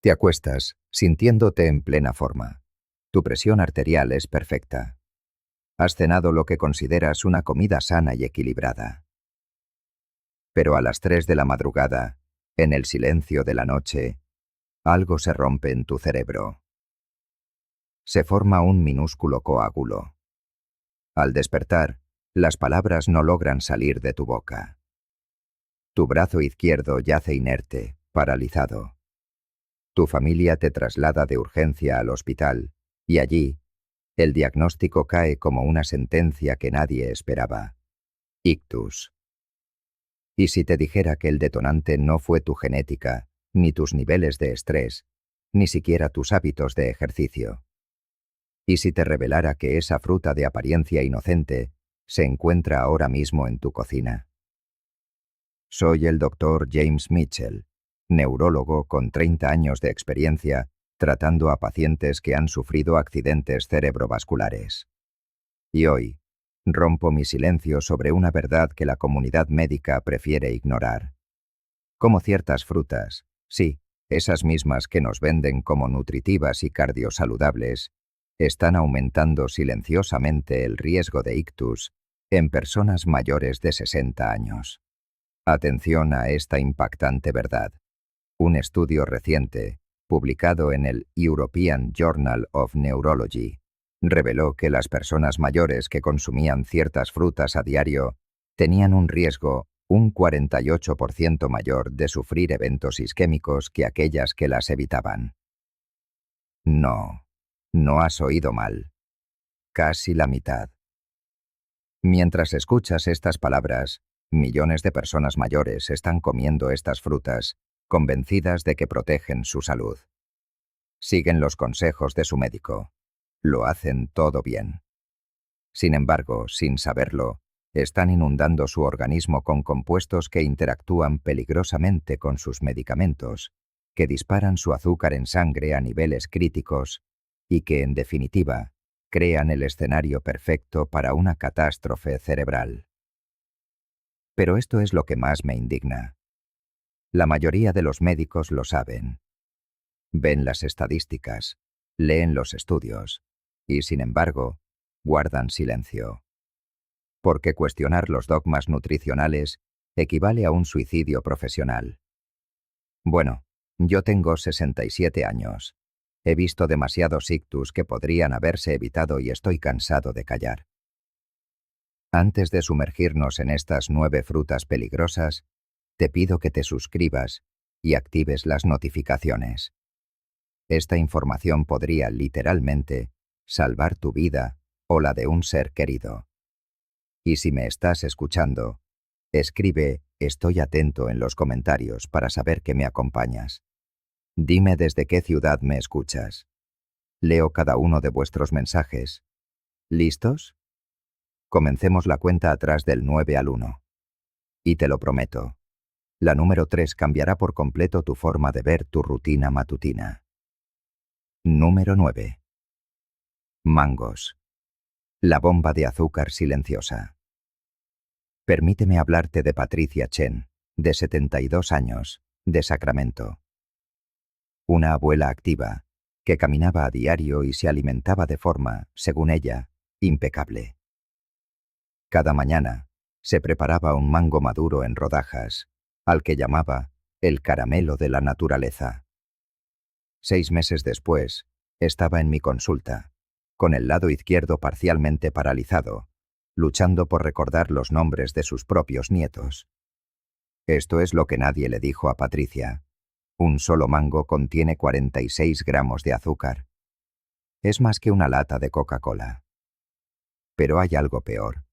Te acuestas, sintiéndote en plena forma. Tu presión arterial es perfecta. Has cenado lo que consideras una comida sana y equilibrada. Pero a las 3 de la madrugada, en el silencio de la noche, algo se rompe en tu cerebro. Se forma un minúsculo coágulo. Al despertar, las palabras no logran salir de tu boca. Tu brazo izquierdo yace inerte, paralizado. Tu familia te traslada de urgencia al hospital, y allí, el diagnóstico cae como una sentencia que nadie esperaba. Ictus. ¿Y si te dijera que el detonante no fue tu genética, ni tus niveles de estrés, ni siquiera tus hábitos de ejercicio? ¿Y si te revelara que esa fruta de apariencia inocente se encuentra ahora mismo en tu cocina? Soy el Dr. James Mitchell, neurólogo con 30 años de experiencia tratando a pacientes que han sufrido accidentes cerebrovasculares. Y hoy, rompo mi silencio sobre una verdad que la comunidad médica prefiere ignorar. Como ciertas frutas, sí, esas mismas que nos venden como nutritivas y cardiosaludables, están aumentando silenciosamente el riesgo de ictus en personas mayores de 60 años. Atención a esta impactante verdad. Un estudio reciente, publicado en el European Journal of Neurology, reveló que las personas mayores que consumían ciertas frutas a diario tenían un riesgo un 48% mayor de sufrir eventos isquémicos que aquellas que las evitaban. No, no has oído mal. Casi la mitad. Mientras escuchas estas palabras, millones de personas mayores están comiendo estas frutas, convencidas de que protegen su salud. Siguen los consejos de su médico. Lo hacen todo bien. Sin embargo, sin saberlo, están inundando su organismo con compuestos que interactúan peligrosamente con sus medicamentos, que disparan su azúcar en sangre a niveles críticos y que, en definitiva, crean el escenario perfecto para una catástrofe cerebral. Pero esto es lo que más me indigna. La mayoría de los médicos lo saben. Ven las estadísticas, leen los estudios, y sin embargo, guardan silencio. Porque cuestionar los dogmas nutricionales equivale a un suicidio profesional. Bueno, yo tengo 67 años. He visto demasiados ictus que podrían haberse evitado y estoy cansado de callar. Antes de sumergirnos en estas 9 frutas peligrosas, te pido que te suscribas y actives las notificaciones. Esta información podría, literalmente, salvar tu vida o la de un ser querido. Y si me estás escuchando, escribe «Estoy atento» en los comentarios para saber que me acompañas. Dime desde qué ciudad me escuchas. Leo cada uno de vuestros mensajes. ¿Listos? Comencemos la cuenta atrás del 9 al 1. Y te lo prometo, la número 3 cambiará por completo tu forma de ver tu rutina matutina. Número 9. Mangos. La bomba de azúcar silenciosa. Permíteme hablarte de Patricia Chen, de 72 años, de Sacramento. Una abuela activa, que caminaba a diario y se alimentaba de forma, según ella, impecable. Cada mañana, se preparaba un mango maduro en rodajas, al que llamaba el caramelo de la naturaleza. 6 meses después, estaba en mi consulta, con el lado izquierdo parcialmente paralizado, luchando por recordar los nombres de sus propios nietos. Esto es lo que nadie le dijo a Patricia. Un solo mango contiene 46 gramos de azúcar. Es más que una lata de Coca-Cola. Pero hay algo peor.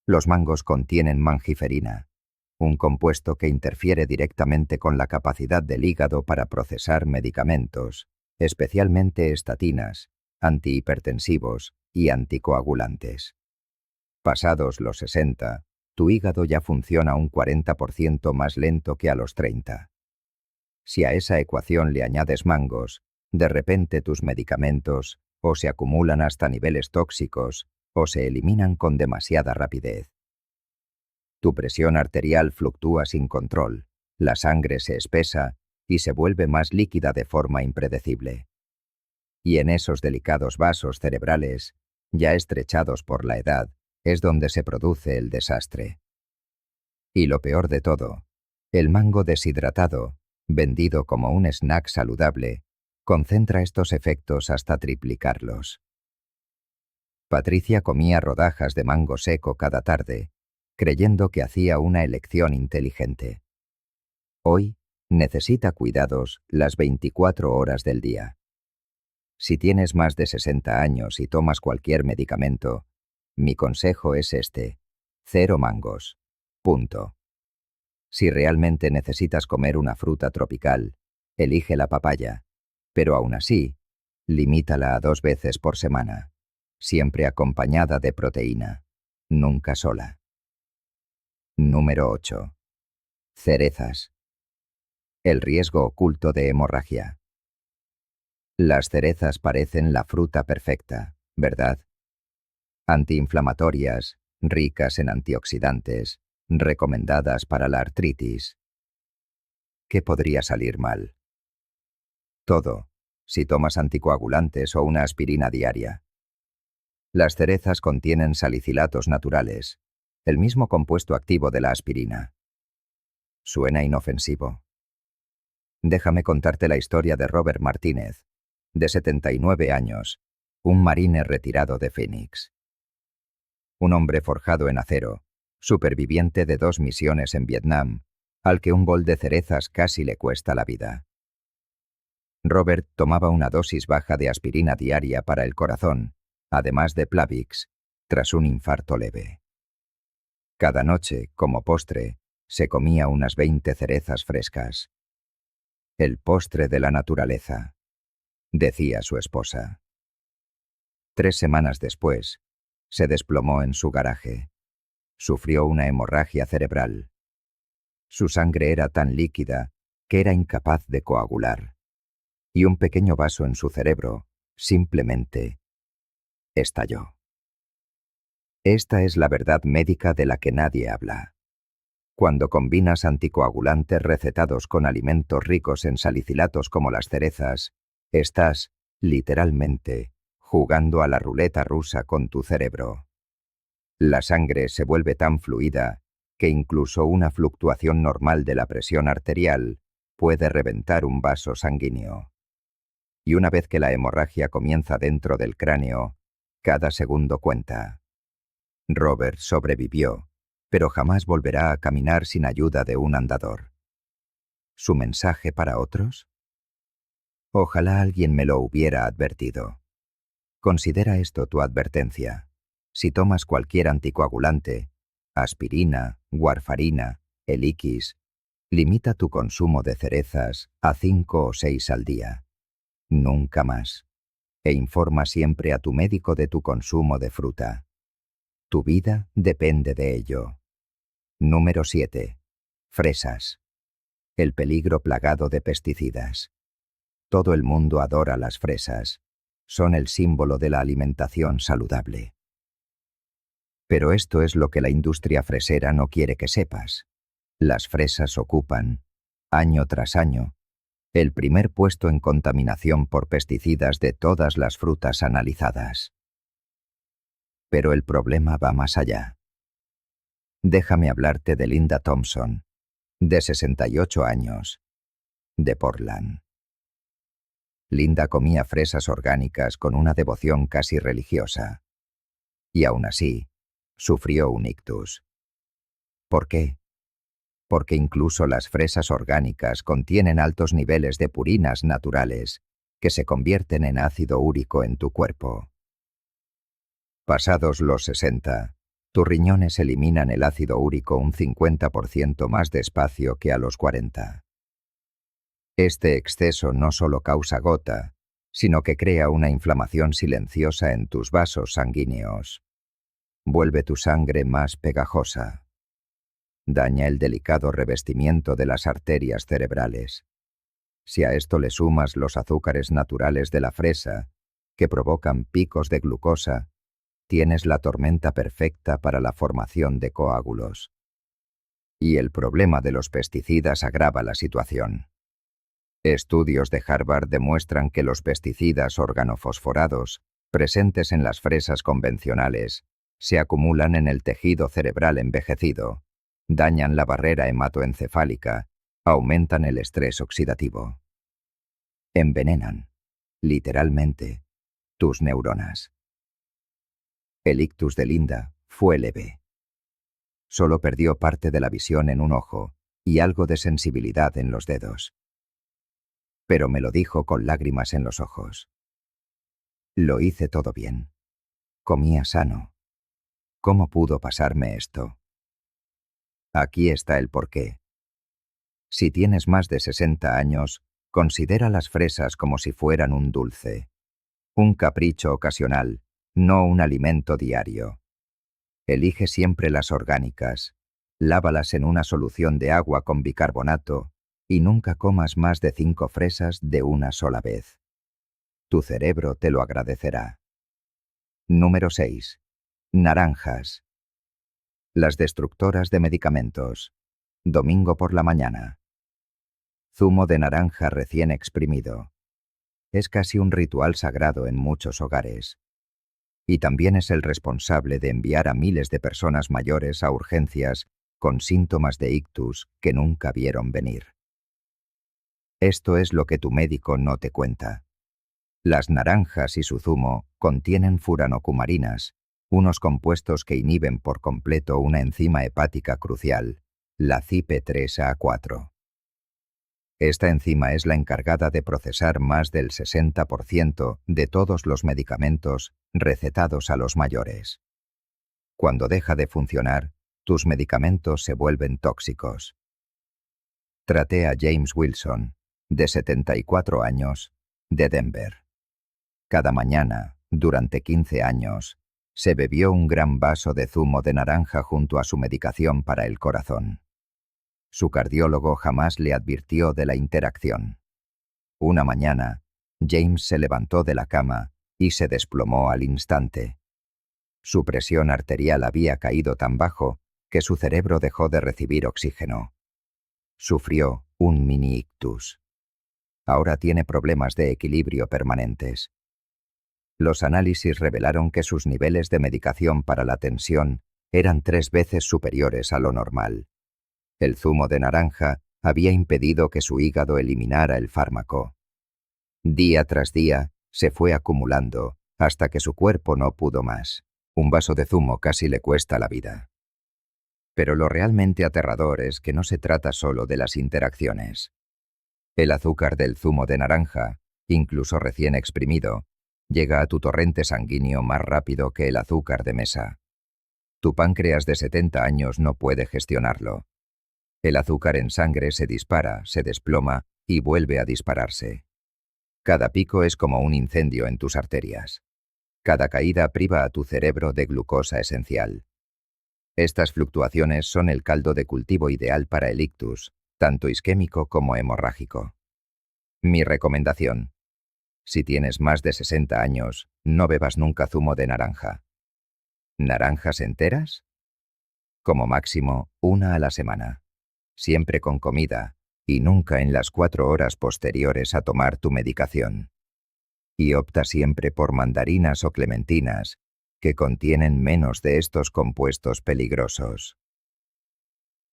Los mangos contienen mangiferina, un compuesto que interfiere directamente con la capacidad del hígado para procesar medicamentos, especialmente estatinas, antihipertensivos y anticoagulantes. Pasados los 60, tu hígado ya funciona un 40% más lento que a los 30. Si a esa ecuación le añades mangos, de repente tus medicamentos o se acumulan hasta niveles tóxicos o se eliminan con demasiada rapidez. Tu presión arterial fluctúa sin control, la sangre se espesa y se vuelve más líquida de forma impredecible. Y en esos delicados vasos cerebrales, ya estrechados por la edad, es donde se produce el desastre. Y lo peor de todo, el mango deshidratado, vendido como un snack saludable, concentra estos efectos hasta triplicarlos. Patricia comía rodajas de mango seco cada tarde, creyendo que hacía una elección inteligente. Hoy necesita cuidados las 24 horas del día. Si tienes más de 60 años y tomas cualquier medicamento, mi consejo es este: 0 mangos. Punto. Si realmente necesitas comer una fruta tropical, elige la papaya, pero aún así, limítala a 2 veces por semana, siempre acompañada de proteína, nunca sola. Número 8. Cerezas. El riesgo oculto de hemorragia. Las cerezas parecen la fruta perfecta, ¿verdad? Antiinflamatorias, ricas en antioxidantes, recomendadas para la artritis. ¿Qué podría salir mal? Todo, si tomas anticoagulantes o una aspirina diaria. Las cerezas contienen salicilatos naturales, el mismo compuesto activo de la aspirina. Suena inofensivo. Déjame contarte la historia de Robert Martínez, de 79 años, un marine retirado de Phoenix. Un hombre forjado en acero, superviviente de 2 misiones en Vietnam, al que un bol de cerezas casi le cuesta la vida. Robert tomaba una dosis baja de aspirina diaria para el corazón, además de Plavix, tras un infarto leve. Cada noche, como postre, se comía unas 20 cerezas frescas. El postre de la naturaleza, decía su esposa. 3 semanas después, se desplomó en su garaje. Sufrió una hemorragia cerebral. Su sangre era tan líquida que era incapaz de coagular. Y un pequeño vaso en su cerebro simplemente estalló. Esta es la verdad médica de la que nadie habla. Cuando combinas anticoagulantes recetados con alimentos ricos en salicilatos como las cerezas, estás, literalmente, jugando a la ruleta rusa con tu cerebro. La sangre se vuelve tan fluida que incluso una fluctuación normal de la presión arterial puede reventar un vaso sanguíneo. Y una vez que la hemorragia comienza dentro del cráneo, cada segundo cuenta. Robert sobrevivió, pero jamás volverá a caminar sin ayuda de un andador. ¿Su mensaje para otros? Ojalá alguien me lo hubiera advertido. Considera esto tu advertencia. Si tomas cualquier anticoagulante, aspirina, warfarina, Eliquis, limita tu consumo de cerezas a 5 o 6 al día. Nunca más. E informa siempre a tu médico de tu consumo de fruta. Tu vida depende de ello. Número 7. Fresas. El peligro plagado de pesticidas. Todo el mundo adora las fresas. Son el símbolo de la alimentación saludable. Pero esto es lo que la industria fresera no quiere que sepas. Las fresas ocupan, año tras año, el primer puesto en contaminación por pesticidas de todas las frutas analizadas. Pero el problema va más allá. Déjame hablarte de Linda Thompson, de 68 años, de Portland. Linda comía fresas orgánicas con una devoción casi religiosa. Y aún así, sufrió un ictus. ¿Por qué? Porque incluso las fresas orgánicas contienen altos niveles de purinas naturales que se convierten en ácido úrico en tu cuerpo. Pasados los 60, tus riñones eliminan el ácido úrico un 50% más despacio que a los 40. Este exceso no solo causa gota, sino que crea una inflamación silenciosa en tus vasos sanguíneos. Vuelve tu sangre más pegajosa. Daña el delicado revestimiento de las arterias cerebrales. Si a esto le sumas los azúcares naturales de la fresa, que provocan picos de glucosa, tienes la tormenta perfecta para la formación de coágulos. Y el problema de los pesticidas agrava la situación. Estudios de Harvard demuestran que los pesticidas organofosforados, presentes en las fresas convencionales, se acumulan en el tejido cerebral envejecido, dañan la barrera hematoencefálica, aumentan el estrés oxidativo. Envenenan, literalmente, tus neuronas. El ictus de Linda fue leve. Solo perdió parte de la visión en un ojo y algo de sensibilidad en los dedos. Pero me lo dijo con lágrimas en los ojos. Lo hice todo bien. Comía sano. ¿Cómo pudo pasarme esto? Aquí está el porqué. Si tienes más de 60 años, considera las fresas como si fueran un dulce. Un capricho ocasional, no un alimento diario. Elige siempre las orgánicas. Lávalas en una solución de agua con bicarbonato y nunca comas más de 5 fresas de una sola vez. Tu cerebro te lo agradecerá. Número 6. Naranjas. Las destructoras de medicamentos. Domingo por la mañana. Zumo de naranja recién exprimido. Es casi un ritual sagrado en muchos hogares. Y también es el responsable de enviar a miles de personas mayores a urgencias con síntomas de ictus que nunca vieron venir. Esto es lo que tu médico no te cuenta. Las naranjas y su zumo contienen furanocumarinas, unos compuestos que inhiben por completo una enzima hepática crucial, la CYP3A4. Esta enzima es la encargada de procesar más del 60% de todos los medicamentos recetados a los mayores. Cuando deja de funcionar, tus medicamentos se vuelven tóxicos. Traté a James Wilson, de 74 años, de Denver. Cada mañana, durante 15 años, se bebió un gran vaso de zumo de naranja junto a su medicación para el corazón. Su cardiólogo jamás le advirtió de la interacción. Una mañana, James se levantó de la cama y se desplomó al instante. Su presión arterial había caído tan bajo que su cerebro dejó de recibir oxígeno. Sufrió un mini ictus. Ahora tiene problemas de equilibrio permanentes. Los análisis revelaron que sus niveles de medicación para la tensión eran 3 veces superiores a lo normal. El zumo de naranja había impedido que su hígado eliminara el fármaco. Día tras día se fue acumulando hasta que su cuerpo no pudo más. Un vaso de zumo casi le cuesta la vida. Pero lo realmente aterrador es que no se trata solo de las interacciones. El azúcar del zumo de naranja, incluso recién exprimido, llega a tu torrente sanguíneo más rápido que el azúcar de mesa. Tu páncreas de 70 años no puede gestionarlo. El azúcar en sangre se dispara, se desploma y vuelve a dispararse. Cada pico es como un incendio en tus arterias. Cada caída priva a tu cerebro de glucosa esencial. Estas fluctuaciones son el caldo de cultivo ideal para el ictus, tanto isquémico como hemorrágico. Mi recomendación: si tienes más de 60 años, no bebas nunca zumo de naranja. ¿Naranjas enteras? Como máximo, 1 a la semana. Siempre con comida, y nunca en las 4 horas posteriores a tomar tu medicación. Y opta siempre por mandarinas o clementinas, que contienen menos de estos compuestos peligrosos.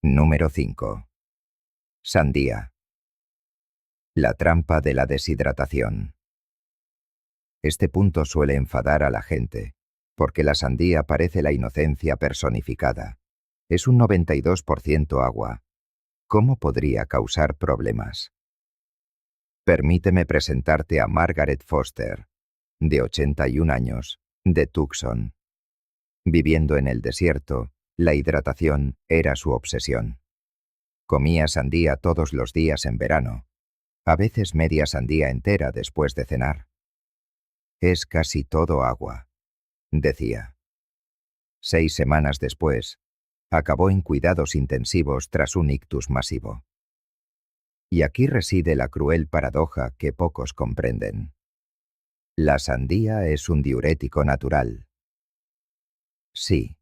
Número 5. Sandía. La trampa de la deshidratación. Este punto suele enfadar a la gente, porque la sandía parece la inocencia personificada. Es un 92% agua. ¿Cómo podría causar problemas? Permíteme presentarte a Margaret Foster, de 81 años, de Tucson. Viviendo en el desierto, la hidratación era su obsesión. Comía sandía todos los días en verano, a veces media sandía entera después de cenar. Es casi todo agua, decía. 6 semanas después, acabó en cuidados intensivos tras un ictus masivo. Y aquí reside la cruel paradoja que pocos comprenden. La sandía es un diurético natural. Sí,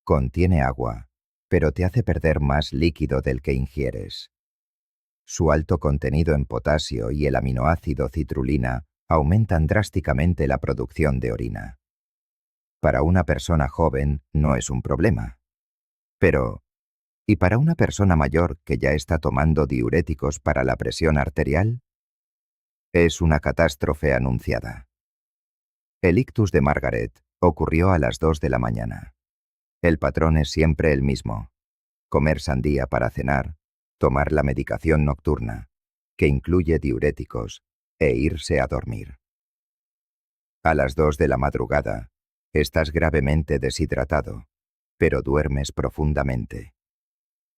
contiene agua, pero te hace perder más líquido del que ingieres. Su alto contenido en potasio y el aminoácido citrulina aumentan drásticamente la producción de orina. Para una persona joven no es un problema. Pero, ¿y para una persona mayor que ya está tomando diuréticos para la presión arterial? Es una catástrofe anunciada. El ictus de Margaret ocurrió a las 2 de la mañana. El patrón es siempre el mismo: comer sandía para cenar, tomar la medicación nocturna, que incluye diuréticos, e irse a dormir. A las 2 de la madrugada, estás gravemente deshidratado, pero duermes profundamente.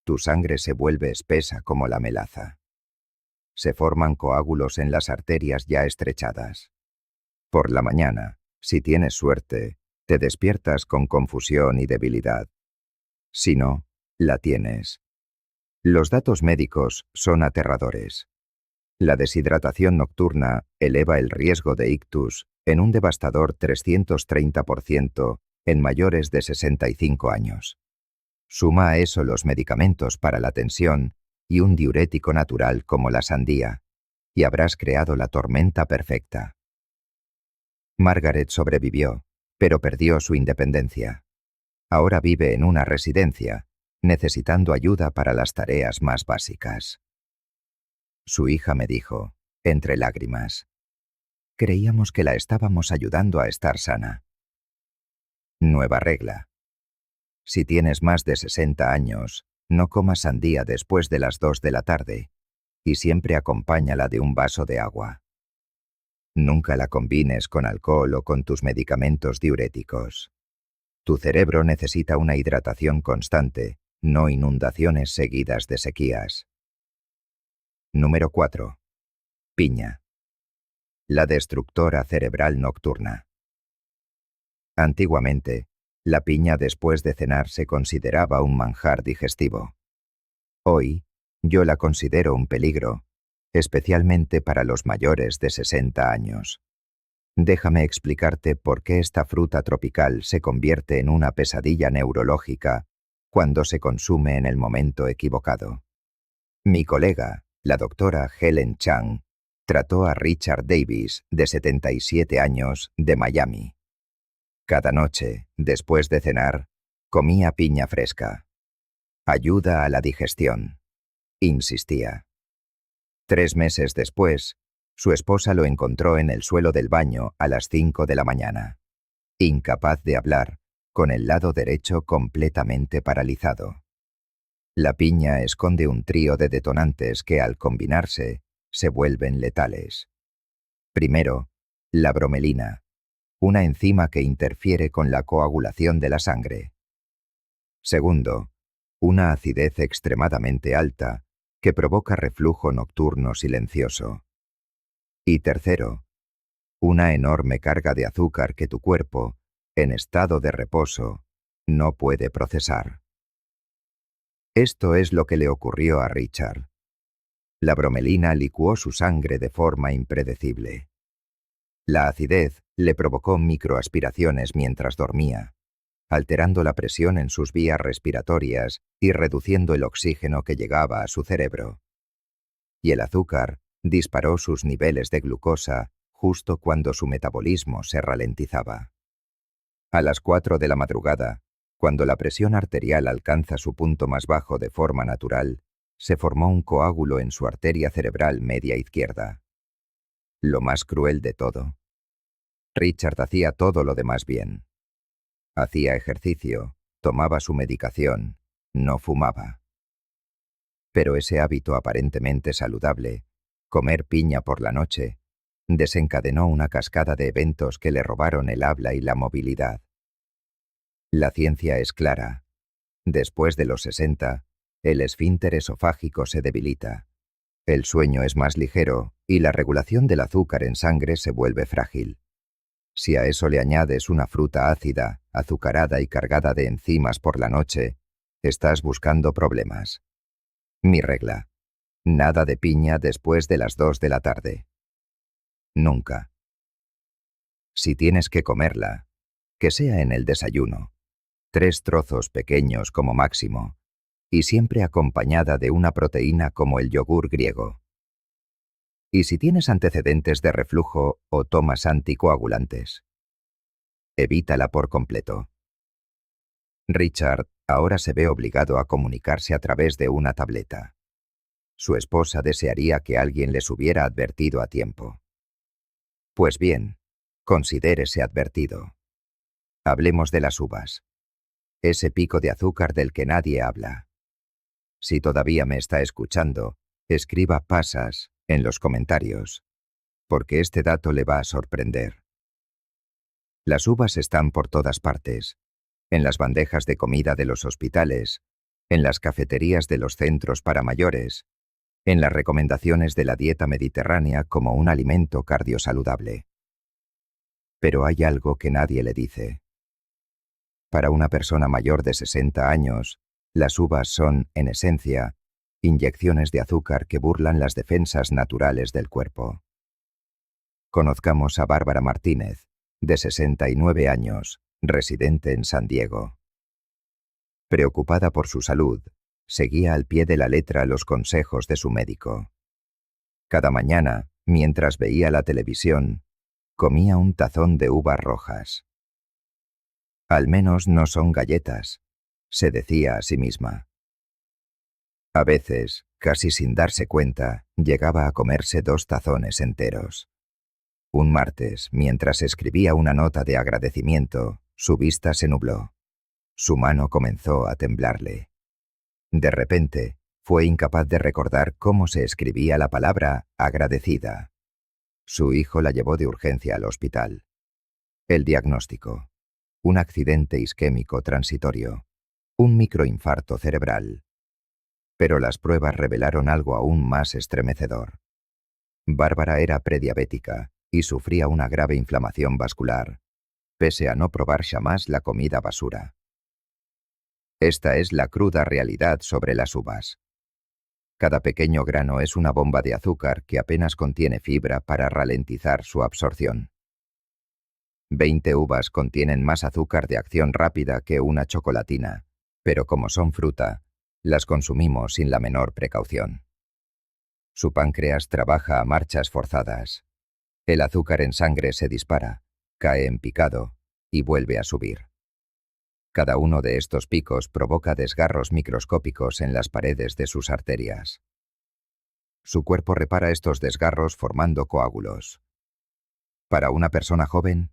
Tu sangre se vuelve espesa como la melaza. Se forman coágulos en las arterias ya estrechadas. Por la mañana, si tienes suerte, te despiertas con confusión y debilidad. Si no, la tienes. Los datos médicos son aterradores. La deshidratación nocturna eleva el riesgo de ictus en un devastador 330% en mayores de 65 años. Suma a eso los medicamentos para la tensión y un diurético natural como la sandía, y habrás creado la tormenta perfecta. Margaret sobrevivió, pero perdió su independencia. Ahora vive en una residencia, necesitando ayuda para las tareas más básicas. Su hija me dijo, entre lágrimas: creíamos que la estábamos ayudando a estar sana. Nueva regla: si tienes más de 60 años, no comas sandía después de las 2 de la tarde, y siempre acompáñala de un vaso de agua. Nunca la combines con alcohol o con tus medicamentos diuréticos. Tu cerebro necesita una hidratación constante, no inundaciones seguidas de sequías. Número 4. Piña. La destructora cerebral nocturna. Antiguamente, la piña después de cenar se consideraba un manjar digestivo. Hoy, yo la considero un peligro, especialmente para los mayores de 60 años. Déjame explicarte por qué esta fruta tropical se convierte en una pesadilla neurológica cuando se consume en el momento equivocado. Mi colega, la doctora Helen Chang, trató a Richard Davis, de 77 años, de Miami. Cada noche, después de cenar, comía piña fresca. Ayuda a la digestión, insistía. 3 meses después, su esposa lo encontró en el suelo del baño a las 5 de la mañana, incapaz de hablar, con el lado derecho completamente paralizado. La piña esconde un trío de detonantes que, al combinarse, se vuelven letales. Primero, la bromelina, una enzima que interfiere con la coagulación de la sangre. Segundo, una acidez extremadamente alta que provoca reflujo nocturno silencioso. Y tercero, una enorme carga de azúcar que tu cuerpo, en estado de reposo, no puede procesar. Esto es lo que le ocurrió a Richard. La bromelina licuó su sangre de forma impredecible. La acidez le provocó microaspiraciones mientras dormía, alterando la presión en sus vías respiratorias y reduciendo el oxígeno que llegaba a su cerebro. Y el azúcar disparó sus niveles de glucosa justo cuando su metabolismo se ralentizaba. A las 4 de la madrugada, cuando la presión arterial alcanza su punto más bajo de forma natural, se formó un coágulo en su arteria cerebral media izquierda. Lo más cruel de todo: Richard hacía todo lo demás bien. Hacía ejercicio, tomaba su medicación, no fumaba. Pero ese hábito aparentemente saludable, comer piña por la noche, desencadenó una cascada de eventos que le robaron el habla y la movilidad. La ciencia es clara. Después de los 60, el esfínter esofágico se debilita. El sueño es más ligero y la regulación del azúcar en sangre se vuelve frágil. Si a eso le añades una fruta ácida, azucarada y cargada de enzimas por la noche, estás buscando problemas. Mi regla: nada de piña después de las 2 de la tarde. Nunca. Si tienes que comerla, que sea en el desayuno. 3 trozos pequeños como máximo, y siempre acompañada de una proteína como el yogur griego. Y si tienes antecedentes de reflujo o tomas anticoagulantes, evítala por completo. Richard ahora se ve obligado a comunicarse a través de una tableta. Su esposa desearía que alguien les hubiera advertido a tiempo. Pues bien, considérese advertido. Hablemos de las uvas. Ese pico de azúcar del que nadie habla. Si todavía me está escuchando, escriba pasas en los comentarios, porque este dato le va a sorprender. Las uvas están por todas partes, en las bandejas de comida de los hospitales, en las cafeterías de los centros para mayores, en las recomendaciones de la dieta mediterránea como un alimento cardiosaludable. Pero hay algo que nadie le dice. Para una persona mayor de 60 años, las uvas son, en esencia, inyecciones de azúcar que burlan las defensas naturales del cuerpo. Conozcamos a Bárbara Martínez, de 69 años, residente en San Diego. Preocupada por su salud, seguía al pie de la letra los consejos de su médico. Cada mañana, mientras veía la televisión, comía un tazón de uvas rojas. Al menos no son galletas, se decía a sí misma. A veces, casi sin darse cuenta, llegaba a comerse 2 tazones enteros. Un martes, mientras escribía una nota de agradecimiento, su vista se nubló. Su mano comenzó a temblarle. De repente, fue incapaz de recordar cómo se escribía la palabra agradecida. Su hijo la llevó de urgencia al hospital. El diagnóstico: un accidente isquémico transitorio, un microinfarto cerebral. Pero las pruebas revelaron algo aún más estremecedor. Bárbara era prediabética y sufría una grave inflamación vascular, pese a no probar jamás la comida basura. Esta es la cruda realidad sobre las uvas. Cada pequeño grano es una bomba de azúcar que apenas contiene fibra para ralentizar su absorción. 20 uvas contienen más azúcar de acción rápida que una chocolatina, pero como son fruta, las consumimos sin la menor precaución. Su páncreas trabaja a marchas forzadas. El azúcar en sangre se dispara, cae en picado y vuelve a subir. Cada uno de estos picos provoca desgarros microscópicos en las paredes de sus arterias. Su cuerpo repara estos desgarros formando coágulos. Para una persona joven,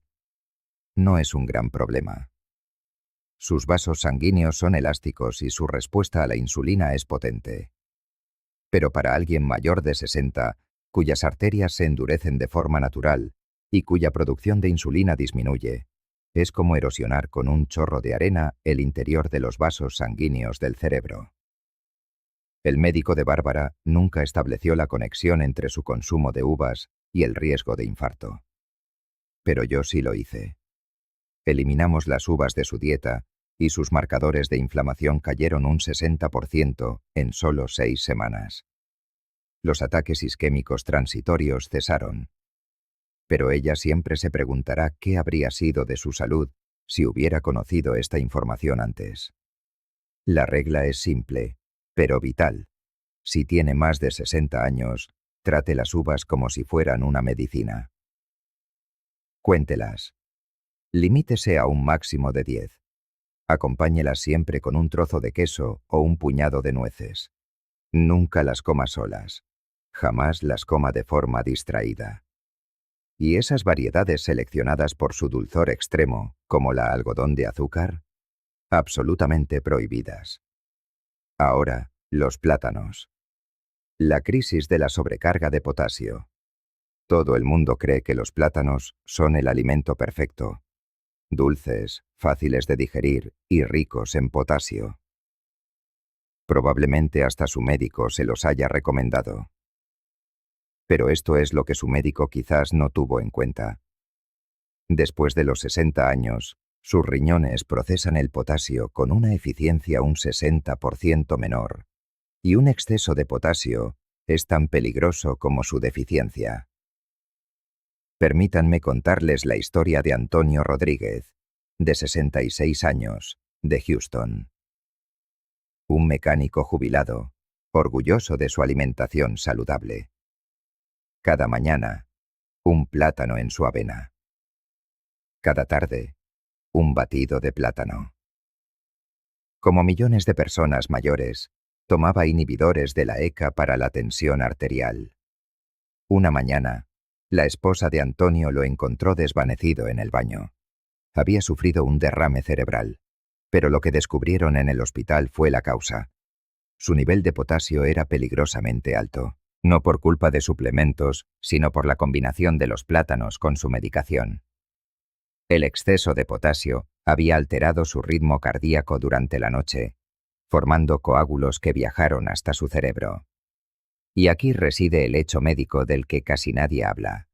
no es un gran problema. Sus vasos sanguíneos son elásticos y su respuesta a la insulina es potente. Pero para alguien mayor de 60, cuyas arterias se endurecen de forma natural y cuya producción de insulina disminuye, es como erosionar con un chorro de arena el interior de los vasos sanguíneos del cerebro. El médico de Bárbara nunca estableció la conexión entre su consumo de uvas y el riesgo de infarto. Pero yo sí lo hice. Eliminamos las uvas de su dieta y sus marcadores de inflamación cayeron un 60% en solo 6 semanas. Los ataques isquémicos transitorios cesaron. Pero ella siempre se preguntará qué habría sido de su salud si hubiera conocido esta información antes. La regla es simple, pero vital. Si tiene más de 60 años, trate las uvas como si fueran una medicina. Cuéntelas. Limítese a un máximo de 10. Acompáñelas siempre con un trozo de queso o un puñado de nueces. Nunca las coma solas. Jamás las coma de forma distraída. ¿Y esas variedades seleccionadas por su dulzor extremo, como la algodón de azúcar? Absolutamente prohibidas. Ahora, los plátanos. La crisis de la sobrecarga de potasio. Todo el mundo cree que los plátanos son el alimento perfecto. Dulces, fáciles de digerir y ricos en potasio. Probablemente hasta su médico se los haya recomendado. Pero esto es lo que su médico quizás no tuvo en cuenta. Después de los 60 años, sus riñones procesan el potasio con una eficiencia un 60% menor, y un exceso de potasio es tan peligroso como su deficiencia. Permítanme contarles la historia de Antonio Rodríguez, de 66 años, de Houston. Un mecánico jubilado, orgulloso de su alimentación saludable. Cada mañana, un plátano en su avena. Cada tarde, un batido de plátano. Como millones de personas mayores, tomaba inhibidores de la ECA para la tensión arterial. Una mañana, la esposa de Antonio lo encontró desvanecido en el baño. Había sufrido un derrame cerebral, pero lo que descubrieron en el hospital fue la causa. Su nivel de potasio era peligrosamente alto, no por culpa de suplementos, sino por la combinación de los plátanos con su medicación. El exceso de potasio había alterado su ritmo cardíaco durante la noche, formando coágulos que viajaron hasta su cerebro. Y aquí reside el hecho médico del que casi nadie habla.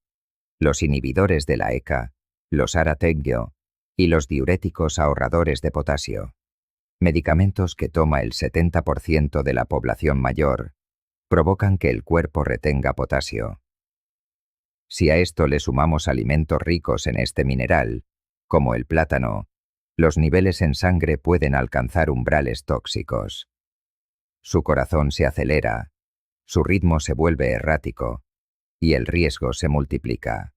Los inhibidores de la ECA, los ARA-TEGIO y los diuréticos ahorradores de potasio, medicamentos que toma el 70% de la población mayor, provocan que el cuerpo retenga potasio. Si a esto le sumamos alimentos ricos en este mineral, como el plátano, los niveles en sangre pueden alcanzar umbrales tóxicos. Su corazón se acelera, su ritmo se vuelve errático y el riesgo se multiplica.